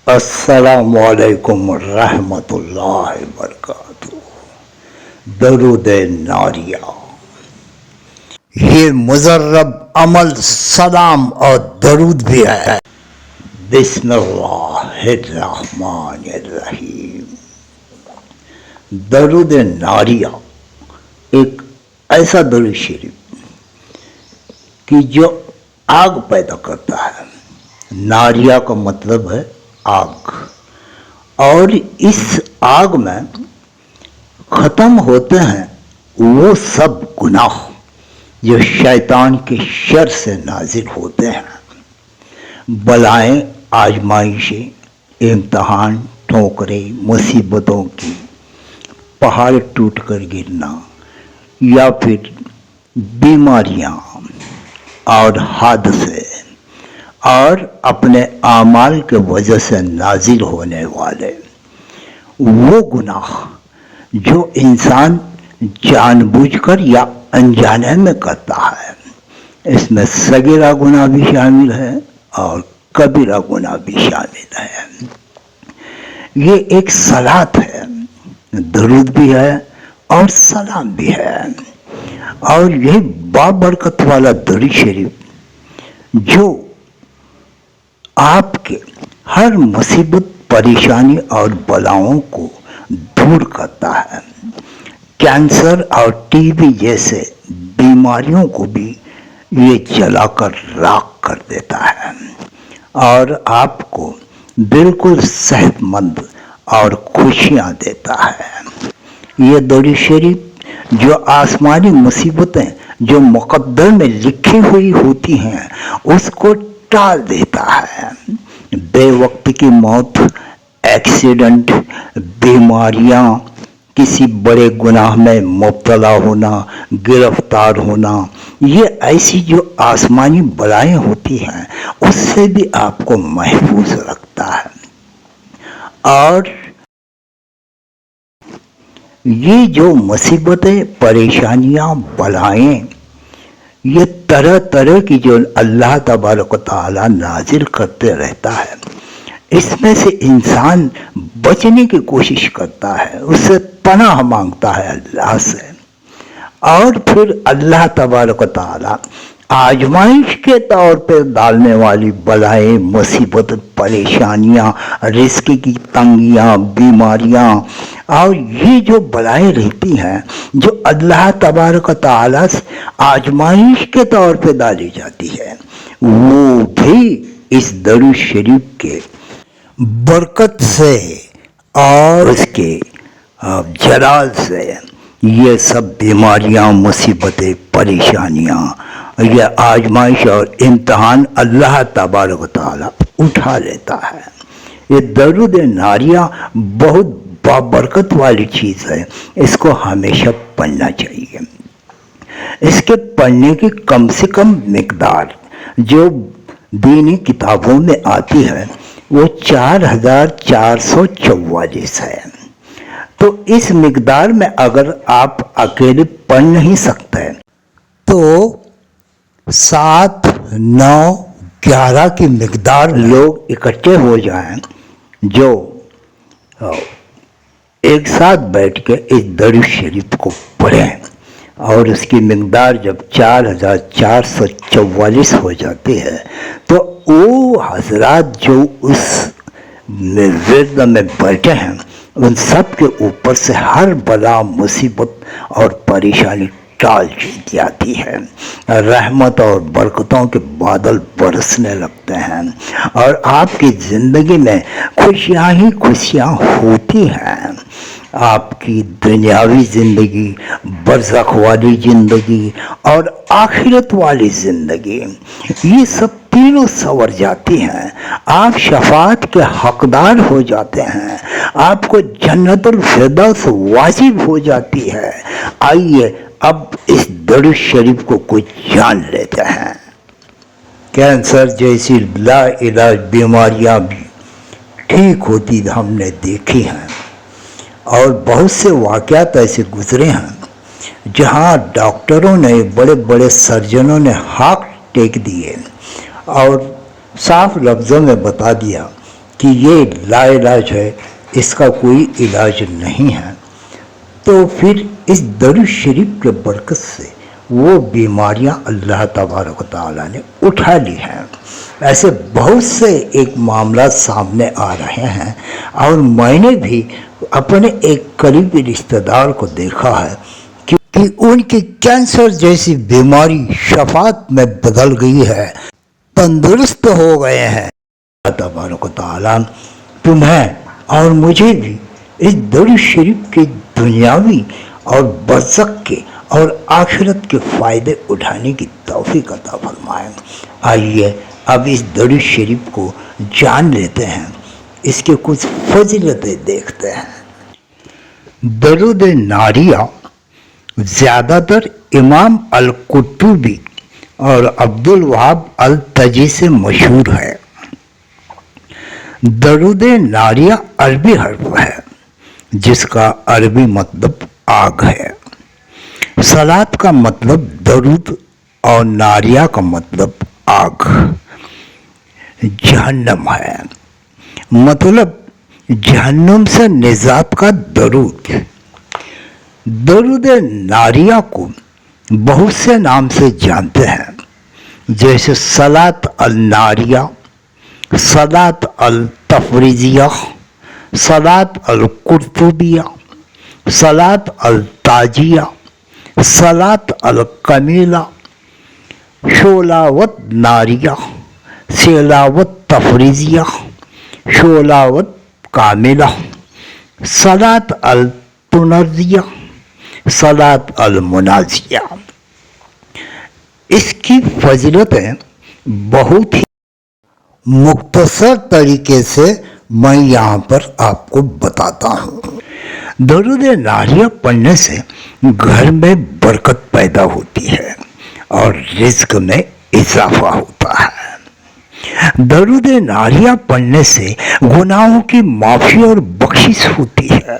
السلام علیکم ورحمۃ اللہ وبرکاتہ۔ درود ناریہ، یہ مجرب عمل سلام اور درود بھی ہے۔ بسم اللہ الرحمن الرحیم۔ درود ناریہ ایک ایسا درود شریف کہ جو آگ پیدا کرتا ہے۔ ناریہ کا مطلب ہے آگ، اور اس آگ میں ختم ہوتے ہیں وہ سب گناہ جو شیطان کے شر سے نازل ہوتے ہیں۔ بلائیں، آزمائشیں، امتحان، ٹھوکریں، مصیبتوں کی، پہاڑ ٹوٹ کر گرنا، یا پھر بیماریاں اور حادثے اور اپنے اعمال کے وجہ سے نازل ہونے والے وہ گناہ جو انسان جان بوجھ کر یا انجانے میں کرتا ہے، اس میں صغیرہ گناہ بھی شامل ہے اور کبیرہ گناہ بھی شامل ہے۔ یہ ایک صلات ہے، درود بھی ہے اور سلام بھی ہے، اور یہ بابرکت والا درود شریف جو آپ کے ہر مصیبت، پریشانی اور بلاؤں کو دور کرتا ہے۔ کینسر اور ٹی بی جیسے بیماریوں کو بھی یہ جلا کر راکھ کر دیتا ہے اور آپ کو بالکل صحت مند اور خوشیاں دیتا ہے۔ یہ درود شریف جو آسمانی مصیبتیں جو مقدر میں لکھی ہوئی ہوتی ہیں اس کو ٹال دیتا ہے۔ بے وقت کی موت، ایکسیڈنٹ، بیماریاں، کسی بڑے گناہ میں مبتلا ہونا، گرفتار ہونا، یہ ایسی جو آسمانی بلائیں ہوتی ہیں اس سے بھی آپ کو محفوظ رکھتا ہے۔ اور یہ جو مصیبتیں، پریشانیاں، بلائیں، یہ طرح طرح کی جو اللہ تبارک و تعالی نازل کرتے رہتا ہے، اس میں سے انسان بچنے کی کوشش کرتا ہے، اس سے پناہ مانگتا ہے اللہ سے، اور پھر اللہ تبارک و تعالی آزمائش کے طور پہ ڈالنے والی بلائیں، مصیبت، پریشانیاں، رزق کی تنگیاں، بیماریاں، اور یہ جو بلائیں رہتی ہیں جو اللہ تبارک و تعالیٰ سے آزمائش کے طور پہ ڈالی جاتی ہے، وہ بھی اس درود شریف کے برکت سے اور اس کے جلال سے یہ سب بیماریاں، مصیبتیں، پریشانیاں، یہ آزمائش اور امتحان اللہ تبارک و تعالیٰ اٹھا لیتا ہے۔ یہ درود ناریہ بہت بابرکت والی چیز ہے، اس کو ہمیشہ پڑھنا چاہیے۔ اس کے پڑھنے کی کم سے کم مقدار جو دینی کتابوں میں آتی ہے وہ 4444 ہے۔ تو اس مقدار میں اگر آپ اکیلے پڑھ نہیں سکتے تو 7، 9، 11 کی مقدار لوگ اکٹھے ہو جائیں جو ایک ساتھ بیٹھ کے اس درود شریف کو پڑھیں، اور اس کی مقدار جب 4444 ہو جاتی ہے تو وہ حضرات جو اس ورد میں بیٹھے ہیں ان سب کے اوپر سے ہر بلا، مصیبت اور پریشانی ٹال جاتی ہے، رحمت اور برکتوں کے بادل برسنے لگتے ہیں، اور آپ کی زندگی میں خوشیاں ہی خوشیاں ہوتی ہیں۔ آپ کی دنیاوی زندگی، برزخ والی زندگی اور آخرت والی زندگی، یہ سب تینوں سنور جاتی ہیں۔ آپ شفاعت کے حقدار ہو جاتے ہیں، آپ کو جنت الفردوس واجب ہو جاتی ہے۔ آئیے اب اس درود شریف کو کچھ جان لیتے ہیں۔ کینسر جیسی لا علاج بیماریاں بھی ٹھیک ہوتی ہم نے دیکھی ہیں، اور بہت سے واقعات ایسے گزرے ہیں جہاں ڈاکٹروں نے، بڑے بڑے سرجنوں نے ہاتھ ٹیک دیے اور صاف لفظوں میں بتا دیا کہ یہ لا علاج ہے، اس کا کوئی علاج نہیں ہے، تو پھر اس درود شریف کے برکت سے وہ بیماریاں اللہ تبارک و تعالیٰ نے اٹھا لی ہیں۔ ایسے بہت سے ایک معاملات سامنے آ رہے ہیں، اور میں نے بھی اپنے ایک قریبی رشتہ دار کو دیکھا ہے کہ ان کی کینسر جیسی بیماری شفاعت میں بدل گئی ہے، تندرست ہو گئے ہیں۔ اللہ تبارک و تعالیٰ تمہیں اور مجھے بھی اس درود شریف کے دنیاوی اور برزخ کے اور آخرت کے فائدے اٹھانے کی توفیق عطا فرمائیں۔ آئیے اب اس درود شریف کو جان لیتے ہیں، اس کے کچھ فضیلتیں دیکھتے ہیں۔ درود ناریہ زیادہ تر امام القرطبی اور عبد الوہاب التجی سے مشہور ہے۔ درود ناریہ عربی حرف ہے جس کا عربی مطلب آگ ہے۔ صلاۃ کا مطلب درود اور ناریہ کا مطلب آگ، جہنم ہے، مطلب جہنم سے نجات کا درود۔ درود ناریہ کو بہت سے نام سے جانتے ہیں، جیسے صلاۃ الناریہ، صلاۃ التفریضیہ، صلاۃ القرطبیہ، صلاۃ التاجیہ، صلاۃ الکمیلہ، شولاوت ناریہ، سیلاوت تفریضیہ، شولاوت کاملہ، صلاۃ التنزیہ، صلاۃ المنازیہ۔ اس کی فضیلتیں بہت ہی مختصر طریقے سے میں یہاں پر آپ کو بتاتا ہوں۔ درود ناریہ پڑھنے سے گھر میں برکت پیدا ہوتی ہے اور رزق میں اضافہ ہوتا ہے۔ درود ناریہ پڑھنے سے گناہوں کی معافی اور بخشش ہوتی ہے۔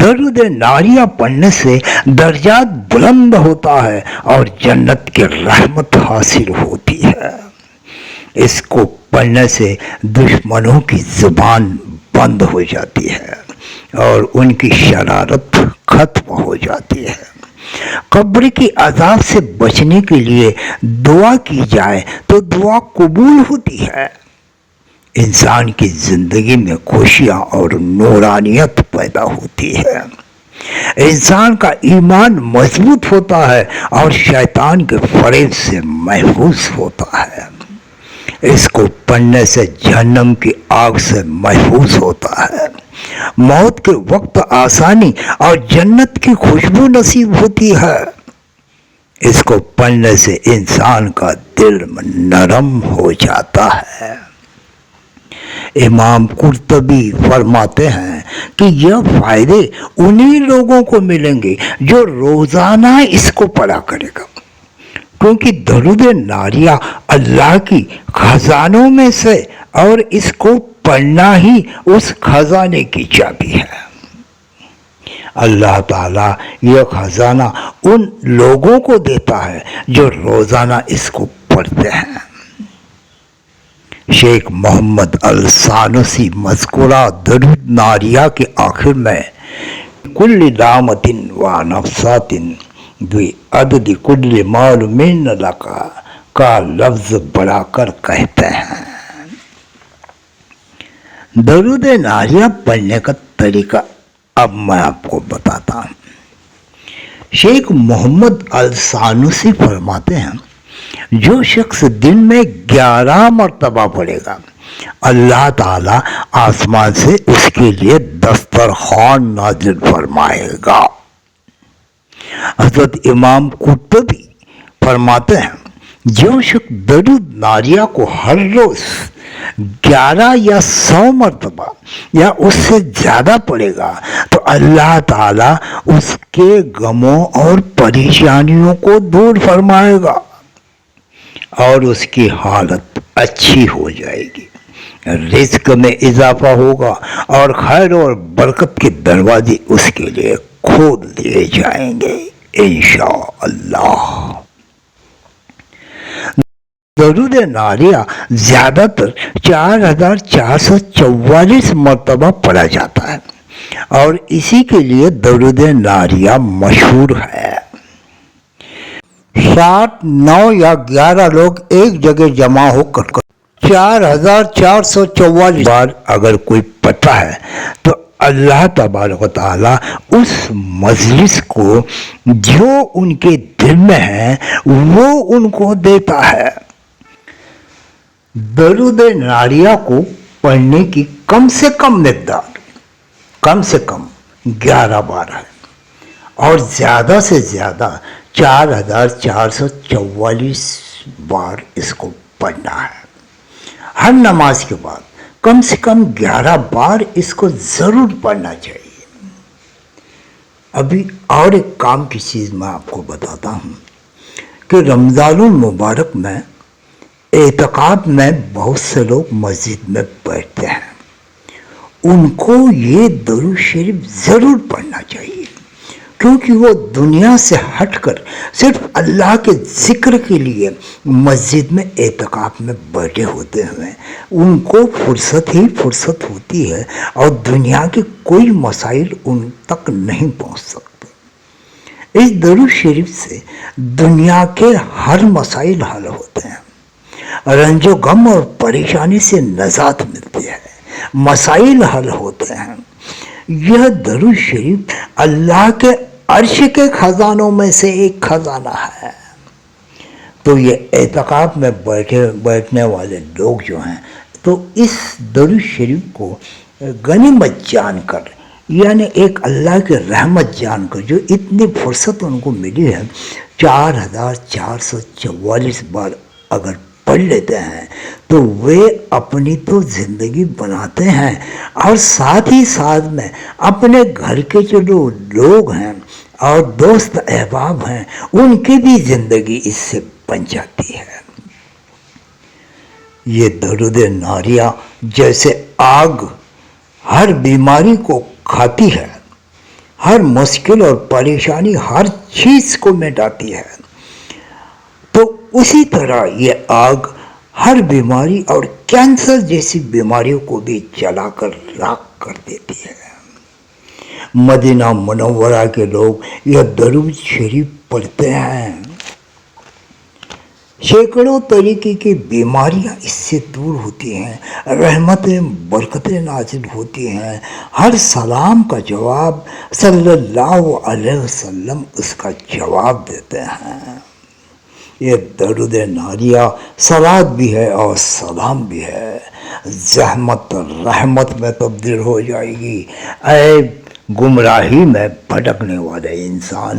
درود ناریہ پڑھنے سے درجات بلند ہوتا ہے اور جنت کی رحمت حاصل ہوتی ہے۔ اس کو پڑھنے سے دشمنوں کی زبان بند ہو جاتی ہے اور ان کی شرارت ختم ہو جاتی ہے۔ قبر کی عذاب سے بچنے کے لیے دعا کی جائے تو دعا قبول ہوتی ہے۔ انسان کی زندگی میں خوشیاں اور نورانیت پیدا ہوتی ہے۔ انسان کا ایمان مضبوط ہوتا ہے اور شیطان کے فریب سے محفوظ ہوتا ہے۔ اس کو پڑھنے سے جہنم کی آگ سے محفوظ ہوتا ہے۔ موت کے وقت آسانی اور جنت کی خوشبو نصیب ہوتی ہے۔ اس کو پڑھنے سے انسان کا دل نرم ہو جاتا ہے۔ امام قرطبی فرماتے ہیں کہ یہ فائدے انہی لوگوں کو ملیں گے جو روزانہ اس کو پڑھا کرے گا، کیونکہ درود ناریہ اللہ کی خزانوں میں سے اور اس کو پڑھنا ہی اس خزانے کی چابی ہے۔ اللہ تعالیٰ یہ خزانہ ان لوگوں کو دیتا ہے جو روزانہ اس کو پڑھتے ہیں۔ شیخ محمد السانوسی مذکورہ درود ناریہ کے آخر میں کل دامت و نفسات عدد کل معلومین لکا کا لفظ بڑھا کر کہتے ہیں۔ درود ناریہ پڑھنے کا طریقہ اب میں آپ کو بتاتا ہوں۔ شیخ محمد السانوسی فرماتے ہیں جو شخص دن میں 11 مرتبہ پڑھے گا، اللہ تعالیٰ آسمان سے اس کے لیے دسترخوان نازل فرمائے گا۔ حضرت امام قرطبی فرماتے ہیں جو شخص درود ناریہ کو ہر روز 11 یا 100 مرتبہ یا اس سے زیادہ پڑھے گا تو اللہ تعالیٰ اس کے غموں اور پریشانیوں کو دور فرمائے گا اور اس کی حالت اچھی ہو جائے گی، رزق میں اضافہ ہوگا اور خیر اور برکت کے دروازے اس کے لیے کھول دیے جائیں گے انشاءاللہ۔ درود ناریہ زیادہ تر 4444 مرتبہ پڑھا جاتا ہے اور اسی کے لیے درود ناریہ مشہور ہے۔ 7، 9 یا 11 لوگ ایک جگہ جمع ہو کر 4444 بار اگر کوئی پڑھتا ہے تو اللہ تبارک و تعالیٰ اس مجلس کو جو ان کے دل میں ہے وہ ان کو دیتا ہے۔ درود ناریہ کو پڑھنے کی کم سے کم مقدار 11 بار ہے اور زیادہ سے زیادہ 4444 بار اس کو پڑھنا ہے۔ ہر نماز کے بعد کم سے کم 11 بار اس کو ضرور پڑھنا چاہیے۔ ابھی اور ایک کام کی چیز میں آپ کو بتاتا ہوں کہ رمضان المبارک میں اعتکاف میں بہت سے لوگ مسجد میں بیٹھتے ہیں، ان کو یہ درود شریف ضرور پڑھنا چاہیے، کیونکہ وہ دنیا سے ہٹ کر صرف اللہ کے ذکر کے لیے مسجد میں اعتکاف میں بیٹھے ہوتے ہیں، ان کو فرصت ہی فرصت ہوتی ہے اور دنیا کے کوئی مسائل ان تک نہیں پہنچ سکتے۔ اس درود شریف سے دنیا کے ہر مسائل حل ہوتے ہیں، رنج و غم اور پریشانی سے نجات ملتی ہے، مسائل حل ہوتے ہیں۔ یہ درود شریف اللہ کے عرش کے خزانوں میں سے ایک خزانہ ہے۔ تو یہ اعتکاف میں بیٹھنے والے لوگ جو ہیں تو اس درود شریف کو غنیمت جان کر، یعنی ایک اللہ کی رحمت جان کر، جو اتنی فرصت ان کو ملی ہے 4444 بار اگر پڑھ لیتے ہیں تو وہ اپنی تو زندگی بناتے ہیں اور ساتھ ہی ساتھ میں اپنے گھر کے جو لوگ ہیں اور دوست احباب ہیں ان کی بھی زندگی اس سے بن جاتی ہے۔ یہ درود ناریہ جیسے آگ ہر بیماری کو کھاتی ہے، ہر مشکل اور پریشانی ہر چیز کو مٹاتی ہے، تو اسی طرح یہ آگ ہر بیماری اور کینسر جیسی بیماریوں کو بھی جلا کر راکھ کر دیتی ہے۔ مدینہ منورہ کے لوگ یہ درود شریف پڑھتے ہیں، سینکڑوں طریقے کی بیماریاں اس سے دور ہوتی ہیں، رحمتیں برکتیں نازل ہوتی ہیں، ہر سلام کا جواب صلی اللہ علیہ وسلم اس کا جواب دیتے ہیں۔ یہ درود ناریہ صلوات بھی ہے اور سلام بھی ہے، زحمت رحمت میں تبدیل ہو جائے گی۔ اے گمراہی میں بھٹکنے والے انسان،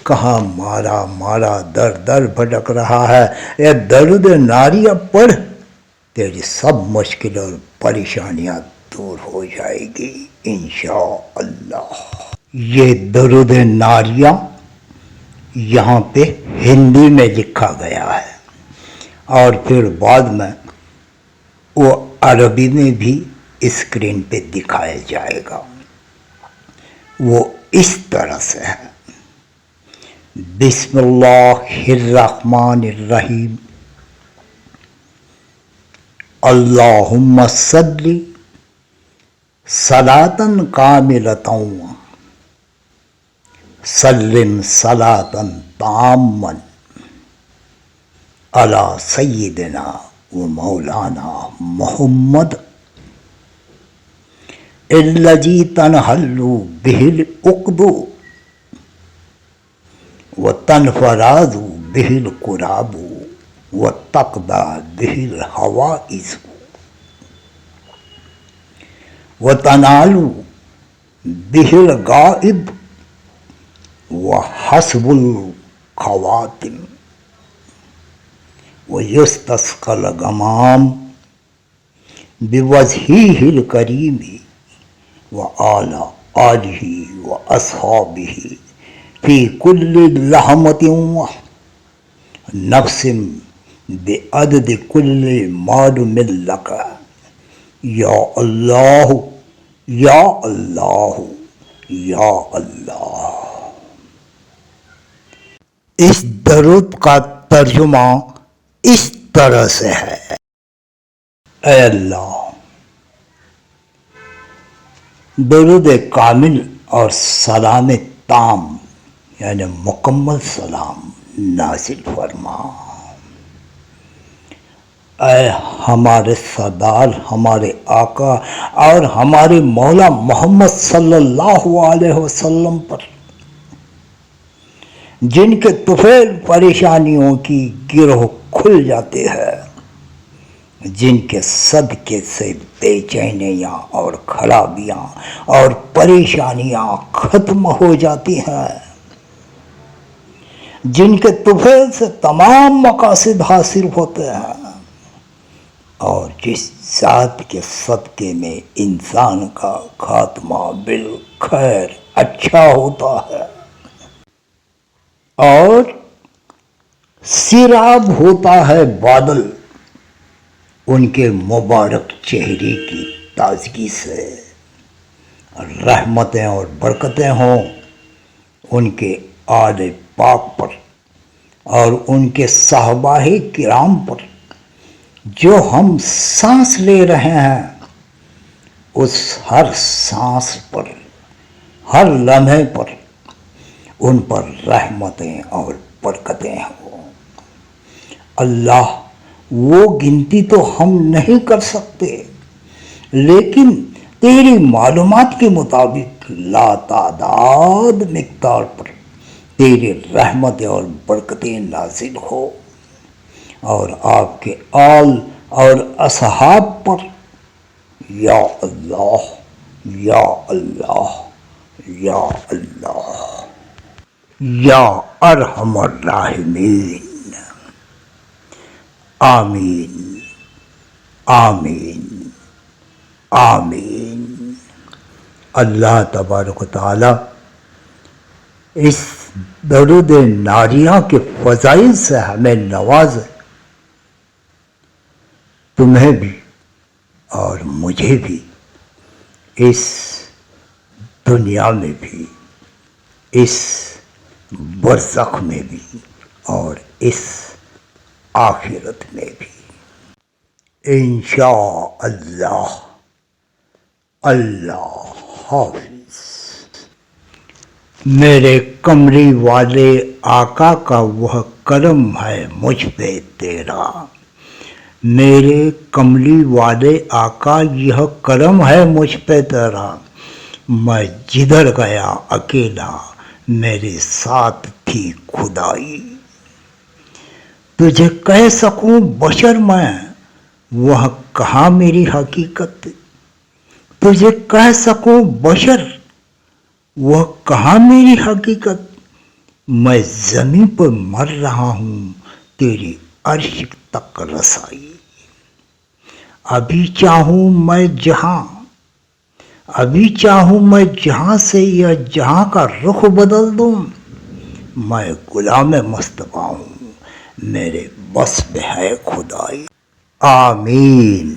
کہاں مارا در در بھٹک رہا ہے، یہ درود ناریہ پڑھ، تیری سب مشکل اور پریشانیاں دور ہو جائے گی انشاءاللہ۔ یہ درود ناریہ یہاں پہ ہندی میں لکھا گیا ہے اور پھر بعد میں وہ عربی میں بھی اسکرین پہ دکھایا جائے گا۔ وہ اس طرح سے ہے: بسم اللہ الرحمن الرحیم، اللہم صلی صلاۃً کاملۃً سلم صلاۃً تامًا علی سیدنا و مولانا محمد الذی تنحل بہ العقد وتنفرج بہ الکرب وتقضی بہ الحوائج وتنال بہ الغائب وحسب الخواتم ویستسقى الغمام بوجهه الکریم وعلى آلہ واصحابہ فی کل لحظۃ نفس بعدد کل معلوم لک یا اللہ یا اللہ یا اللہ۔ اس درود کا ترجمہ اس طرح سے ہے۔ اے اللہ، درود کامل اور سلام تام یعنی مکمل سلام نازل فرما۔ اے ہمارے سردار، ہمارے آقا اور ہمارے مولا محمد صلی اللہ علیہ وسلم پر، جن کے طفیل پریشانیوں کی گروہ کھل جاتے ہیں، جن کے صدقے سے بے چینیاں اور خرابیاں اور پریشانیاں ختم ہو جاتی ہیں، جن کے طفیل سے تمام مقاصد حاصل ہوتے ہیں، اور جس ذات کے صدقے میں انسان کا خاتمہ بالخیر اچھا ہوتا ہے اور سیراب ہوتا ہے بادل ان کے مبارک چہرے کی تازگی سے، رحمتیں اور برکتیں ہوں ان کے آل پاک پر اور ان کے صحابہ کرام پر، جو ہم سانس لے رہے ہیں اس ہر سانس پر، ہر لمحے پر ان پر رحمتیں اور برکتیں ہوں۔ اللہ، وہ گنتی تو ہم نہیں کر سکتے، لیکن تیری معلومات کے مطابق لاتعداد مقدار پر تیری رحمتیں اور برکتیں نازل ہو، اور آپ کے آل اور اصحاب پر، یا اللہ یا اللہ یا اللہ یا ارحم الراحمین، آمین آمین آمین۔ اللہ تبارک و تعالی اس درود ناریہ کے فضائل سے ہمیں نوازے، تمہیں بھی اور مجھے بھی، اس دنیا میں بھی، اس برزخ میں بھی اور اس آخرت میں بھی، انشاءاللہ۔ اللہ حافظ۔ میرے کملی والے آقا کا وہ کرم ہے مجھ پہ تیرا، میرے کملی والے آقا یہ کرم ہے مجھ پہ تیرا، میں جدھر گیا اکیلا میرے ساتھ تھی خدائی، تجھے کہہ سکوں بشر میں وہ کہاں میری حقیقت، تجھے کہہ سکوں بشر وہ کہاں میری حقیقت، میں زمین پر مر رہا ہوں تیری عرش تک رسائی، ابھی چاہوں میں جہاں، ابھی چاہوں میں جہاں سے یا جہاں کا رخ بدل دوں، میں غلام مصطفیٰ ہوں میرے بس میں ہے خدائی، آمین۔